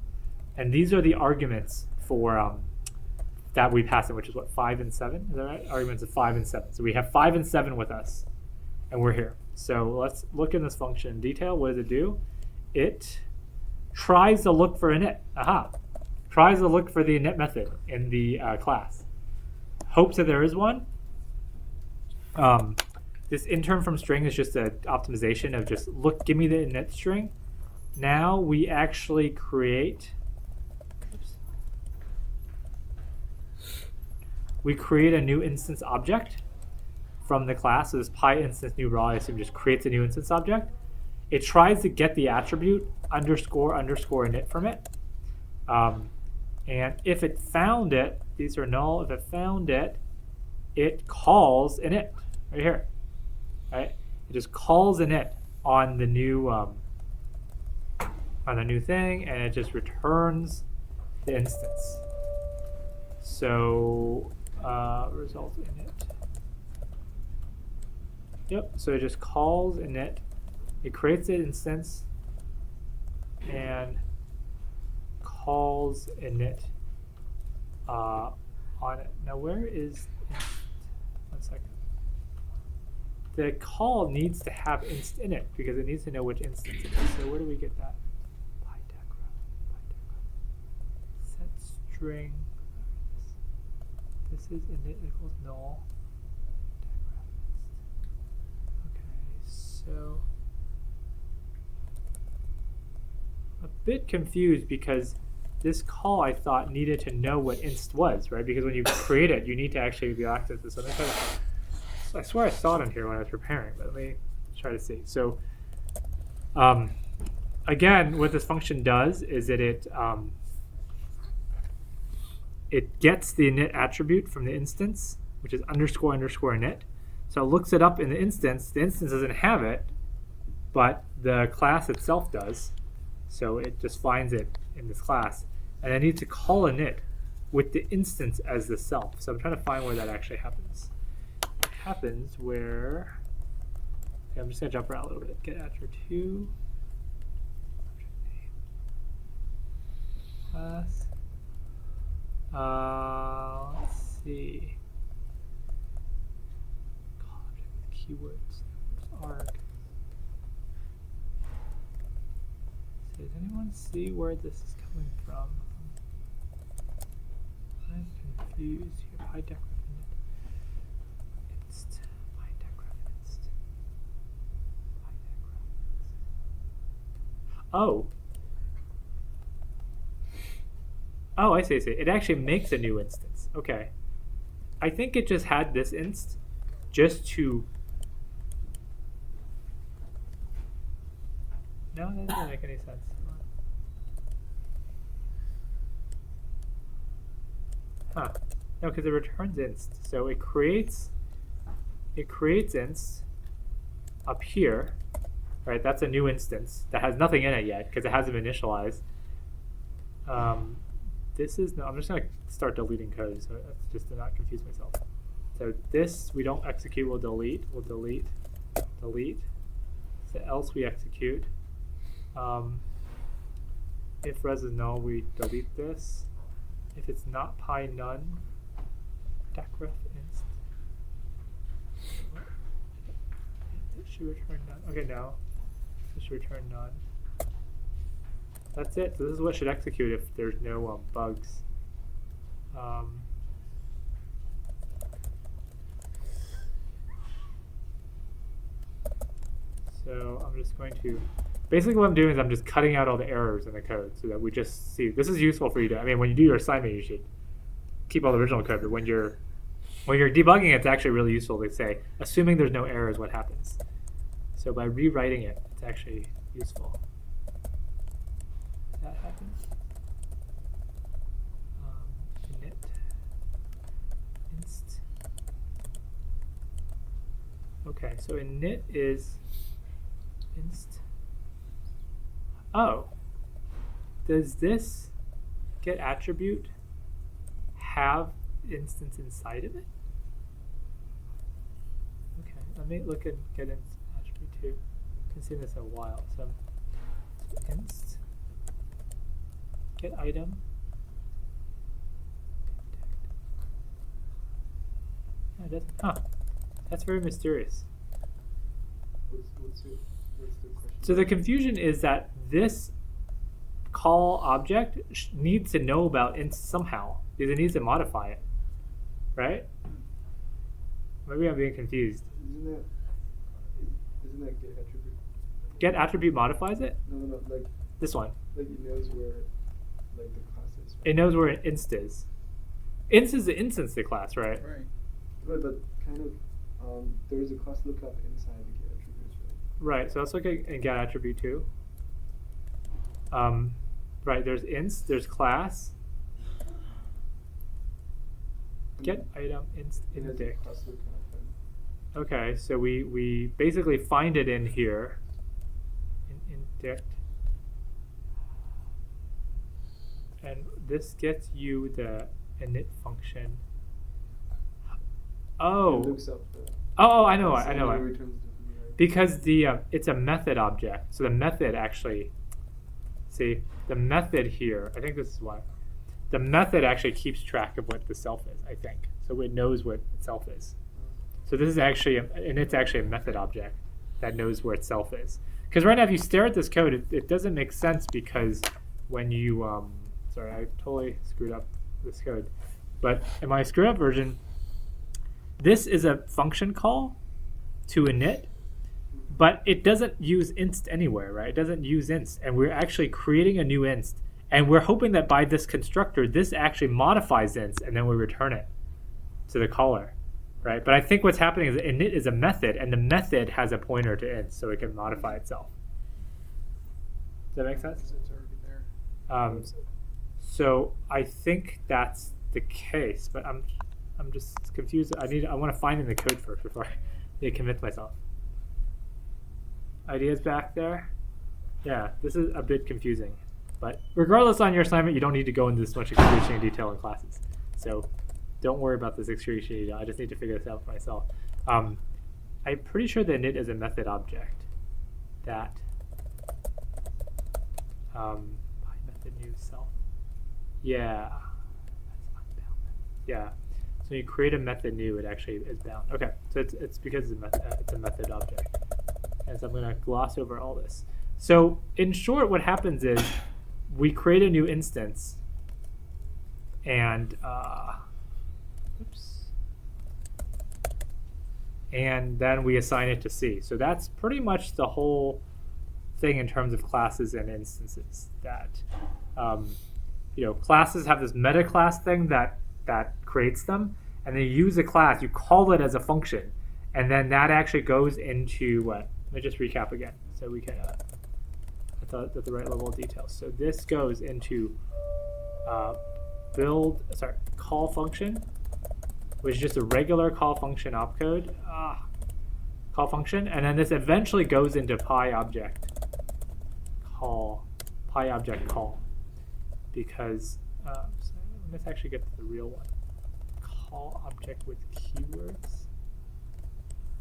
and these are the arguments for that we pass in, which is what, 5 and 7? Is that right? Arguments of 5 and 7. So we have 5 and 7 with us, and we're here. So let's look in this function in detail. What does it do? It tries to look for init. Aha! Tries to look for the init method in the class. Hopes that there is one. This intern from string is just an optimization of just give me the init string. Now we actually create. We create a new instance object from the class. So this PyInstance new raw, I assume, just creates a new instance object. It tries to get the attribute underscore init from it. And if it found it, these are null. If it found it, it calls init right here. Right? It just calls init on the new thing, and it just returns the instance. So result init. Yep. So it just calls init. It creates an instance and calls init on it. Now where is? One second. The call needs to have inst in it because it needs to know which instance it is. So where do we get that? Set string. This is init equals null. Okay, so a bit confused because this call I thought needed to know what inst was, right? Because when you create it, you need to actually be access this. So I swear I saw it in here when I was preparing, but let me try to see. So again, what this function does is that it gets the init attribute from the instance, which is underscore init. So it looks it up in the instance. The instance doesn't have it, but the class itself does. So it just finds it in this class. And I need to call init with the instance as the self. So I'm trying to find where that actually happens. It happens where, okay, I'm just going to jump around a little bit. Get attribute 2. Class. Let's see. Call object with keywords. Arg. Does anyone see where this is coming from? I'm confused here. PyDecref init. Inst. PyDecref inst. PyDecref inst. Oh. Oh, I see, I see. It actually makes a new instance. Okay. I think it just had this inst just to... No, that doesn't make any sense. Huh. No, because it returns inst. So it creates inst up here, right? That's a new instance that has nothing in it yet because it hasn't been initialized. This is no. I'm just gonna start deleting code, so that's just to not confuse myself. So this we don't execute. We'll delete. We'll delete. So else we execute. If res is null, we delete this. If it's not pi none, decref inst. It should return none. Okay, no. It should return none. That's it. So this is what should execute if there's no bugs. So I'm just going to, basically what I'm doing is I'm just cutting out all the errors in the code so that we just see. This is useful for you to, I mean, when you do your assignment, you should keep all the original code, but when you're debugging, it's actually really useful to say, assuming there's no errors, what happens. So by rewriting it, it's actually useful. That happens. Init inst. Okay, so init is inst. Oh, does this get attribute have instance inside of it? Okay, let me look at get attribute too. I haven't seen this in a while. So inst get item. No, it doesn't. Huh. That's very mysterious. What's the question? So the confusion is that this call object needs to know about inst somehow because it needs to modify it, right? Maybe I'm being confused. Isn't that get attribute? Get attribute modifies it? No, like This one. like it knows where like the class is. It knows where inst is. Inst is the instance of the class, right? Right. But kind of there is a class lookup inside the get attributes, right? Right, so let's look at get attribute too. Right, there's inst, there's class. Get item inst It has a indict. class lookup and Okay, so we basically find it in here. In indict. And this gets you the init function. it Oh. looks up the Oh, I know it. so I know it it. returns differently, right? Because the it's a method object, so the method actually, see, the method here, I think this is why, the method actually keeps track of what the self is, I think. So it knows what itself is. So this is actually, and it's actually a method object that knows where itself is. Because right now, if you stare at this code, it doesn't make sense because when you, sorry, I totally screwed up this code. But in my screwed up version, this is a function call to init, but it doesn't use inst anywhere, right? It doesn't use inst, and we're actually creating a new inst, and we're hoping that by this constructor, this actually modifies inst, and then we return it to the caller, right? But I think what's happening is init is a method, and the method has a pointer to inst, so it can modify itself. Does that make sense? It's already there. So I think that's the case, but I'm just confused. I want to find in the code first before I commit myself. Ideas back there? Yeah, this is a bit confusing. But regardless on your assignment, you don't need to go into this much excruciating detail in classes. So don't worry about this excruciating detail. I just need to figure this out for myself. I'm pretty sure that init is a method object that method new self. Yeah. Yeah. So you create a method new, it actually is bound. Okay, so it's because it's a method object. And so I'm going to gloss over all this. So in short, what happens is we create a new instance, and and then we assign it to C. So that's pretty much the whole thing in terms of classes and instances. That classes have this meta class thing that creates them, and then you use a class, you call it as a function, and then that actually goes into what? Let me just recap again so we can at the right level of detail. So this goes into call function, which is just a regular call function opcode. Call function, and then this eventually goes into PyObject call, because so let's actually get to the real one. Call object with keywords.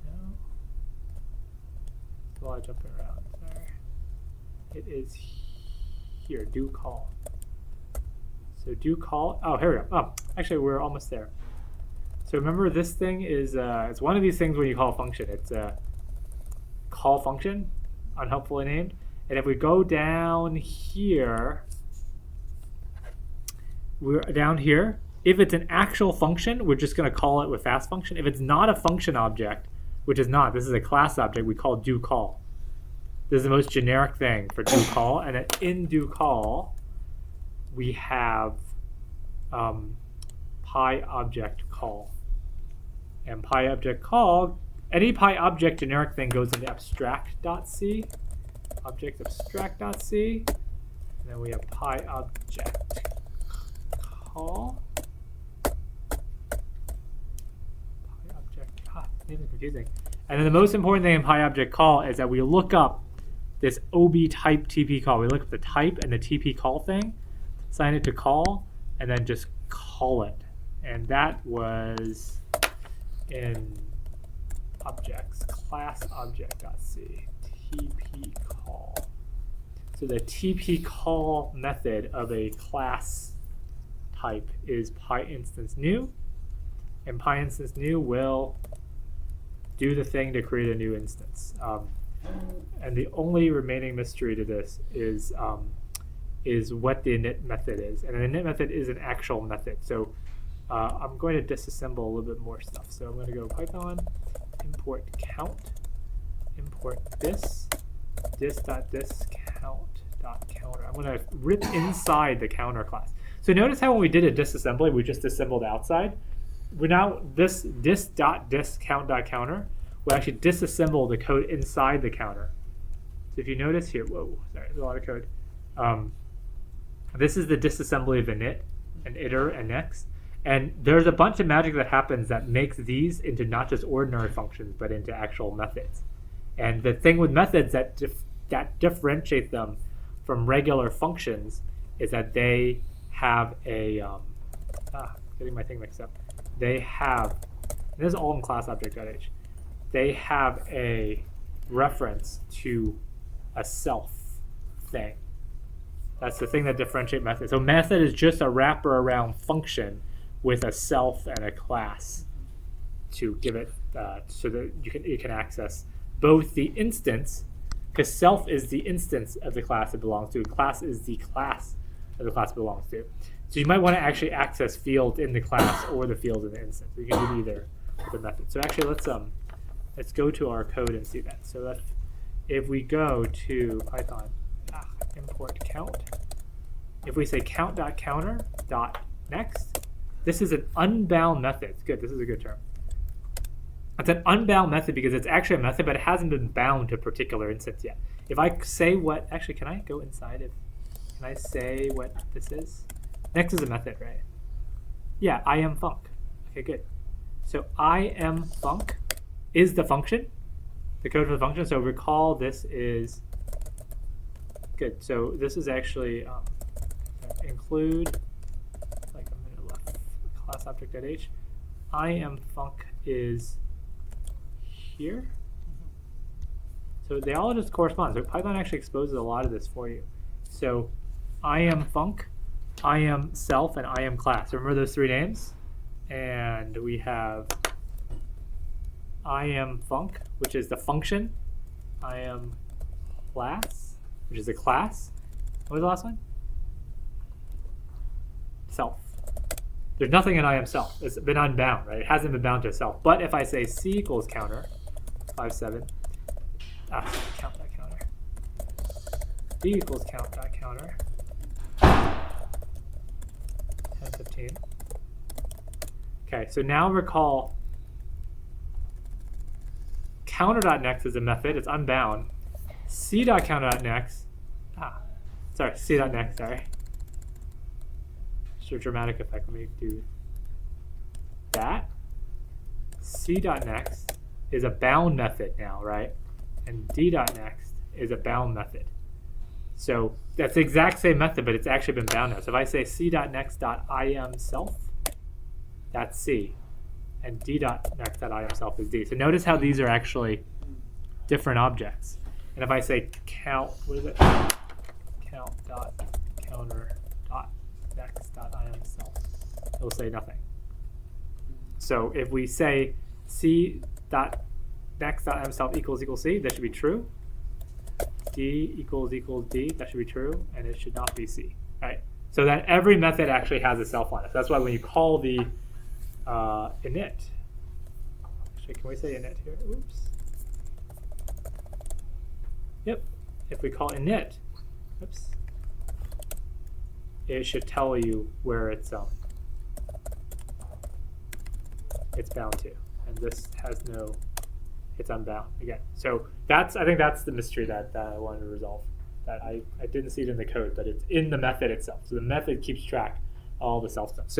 No, it's a lot of jumping around. Sorry. It is here. Do call. So do call. Oh, here we go. Oh, actually, we're almost there. So remember, this thing is it's one of these things when you call a function. It's a call function, unhelpfully named. And if we go down here, we're down here. If it's an actual function, we're just going to call it with fast function. If it's not a function object, which is not, this is a class object, we call do call. This is the most generic thing for do call. And in do call, we have PyObject call. And PyObject call, any PyObject generic thing goes into abstract.c, object abstract.c, and then we have PyObject call. PyObject, names are confusing. And then the most important thing in PyObject call is that we look up this OB type TP call. We look up the type and the TP call thing, assign it to call, and then just call it. And that was in objects, class object.c, TP call. So the TP call method of a class type is PyInstanceNew, and PyInstanceNew will do the thing to create a new instance. And the only remaining mystery to this is what the init method is. And an init method is an actual method. So I'm going to disassemble a little bit more stuff. So I'm going to go Python, import count, import dis.discount.counter. I'm going to rip inside the counter class. So notice how when we did a disassembly, we just assembled outside. We're now this dis.discount.counter will actually disassemble the code inside the counter. So if you notice here, whoa, sorry, there's a lot of code. This is the disassembly of init and iter and next. And there's a bunch of magic that happens that makes these into not just ordinary functions, but into actual methods. And the thing with methods that differentiate them from regular functions is that they have a, getting my thing mixed up. They have, and this is all in class object.h, they have a reference to a self thing. That's the thing that differentiates methods. So method is just a wrapper around function with a self and a class to give it so that you can access both the instance, because self is the instance of the class it belongs to, class is the class that the class belongs to. So you might want to actually access fields in the class or the fields in the instance. You can do either with the method. So actually let's go to our code and see that. So if we go to Python, import count, if we say count.counter.next, this is an unbound method. It's good, this is a good term. It's an unbound method because it's actually a method, but it hasn't been bound to a particular instance yet. If I say what, actually, can I go inside it? Can I say what this is? Next is a method, right? Yeah, IAmFunc. Okay, good. So IAmFunc is the function, the code for the function. So recall this is, good. So this is actually include, like a minute left, class object.h. IAmFunc is here. So they all just correspond. So Python actually exposes a lot of this for you. So IAmFunc, IAmSelf, and IAmClass. Remember those three names? And we have IAmFunc, which is the function. IAmClass, which is a class. What was the last one? Self. There's nothing in IAmSelf. It's been unbound, right? It hasn't been bound to self. But if I say C equals counter, 57, count.counter, D equals count.counter, 1015. Okay, so now recall counter.next is a method, it's unbound. C.counter.next, C.next, sorry. Just a dramatic effect, let me do that. C.next is a bound method now, right? And D.next is a bound method. So that's the exact same method, but it's actually been bound now. So if I say C.next.imSelf, that's C, and D.next.imSelf is D. So notice how these are actually different objects. And if I say count, what is it? Count.counter.next.imSelf, it'll say nothing. So if we say C.next.imSelf equals C, that should be true. D equals D, that should be true, and it should not be C, right? So that every method actually has a self on it. So that's why when you call the init, actually, can we say init here? Oops. Yep. If we call init, oops, it should tell you where it's bound to, and this has no. It's unbound again. So I think that's the mystery that I wanted to resolve. That I didn't see it in the code, but it's in the method itself. So the method keeps track of all the self stuff. So